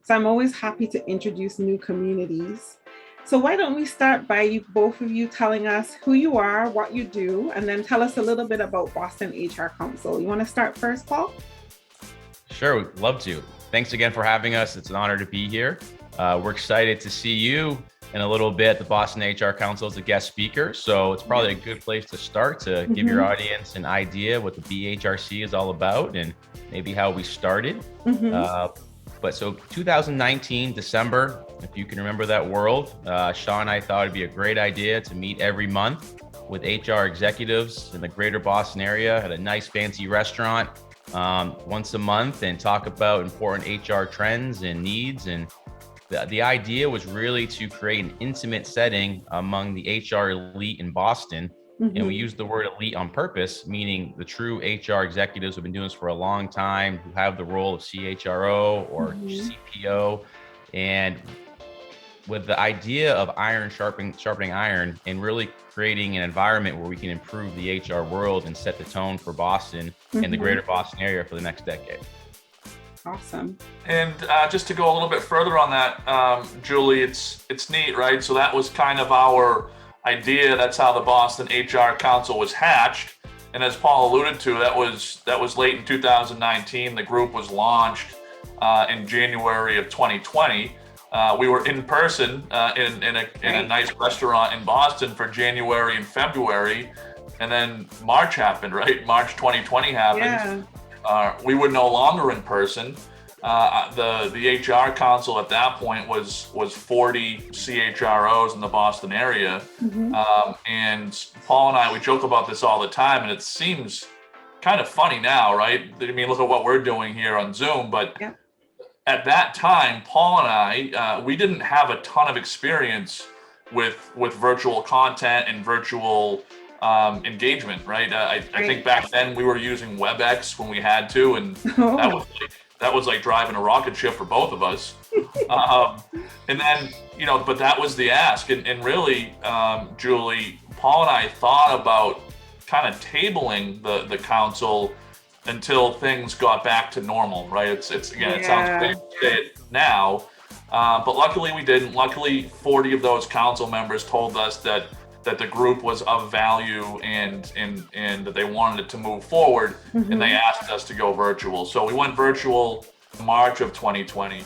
So I'm always happy to introduce new communities. So why don't we start by you, both of you telling us who you are, what you do, and then tell us a little bit about Boston HR Council. You want to start first, Paul? Sure, we'd love to. Thanks again for having us. It's an honor to be here. We're excited to see you in a little bit at the Boston HR Council as a guest speaker. So it's probably a good place to start to give your audience an idea what the BHRC is all about and maybe how we started. But so 2019, December, if you can remember that world, Sean and I thought it'd be a great idea to meet every month with HR executives in the greater Boston area at a nice fancy restaurant once a month and talk about important HR trends and needs. And the idea was really to create an intimate setting among the HR elite in Boston. And we use the word elite on purpose, meaning the true HR executives who have been doing this for a long time, who have the role of CHRO or CPO. And with the idea of iron sharpening iron and really creating an environment where we can improve the HR world and set the tone for Boston and the greater Boston area for the next decade. Awesome. And just to go a little bit further on that, Julie, it's neat, right? So that was kind of our idea. That's how the Boston HR Council was hatched. And as Paul alluded to, that was late in 2019. The group was launched in January of 2020. We were in person in a nice restaurant in Boston for January and February, and then March happened, right? March 2020 happened. Yeah. We were no longer in person. The HR council at that point was 40 CHROs in the Boston area. And Paul and I, we joke about this all the time, and it seems kind of funny now, right? I mean, look at what we're doing here on Zoom, but at that time, Paul and I, we didn't have a ton of experience with virtual content and virtual engagement, right? I think back then we were using WebEx when we had to, and that was like driving a rocket ship for both of us. And then, but that was the ask. And really, Julie, Paul and I thought about kind of tabling the council until things got back to normal, right? It sounds crazy to say it now, but luckily we didn't. Luckily, 40 of those council members told us that the group was of value and that they wanted it to move forward, and they asked us to go virtual. So we went virtual March of 2020.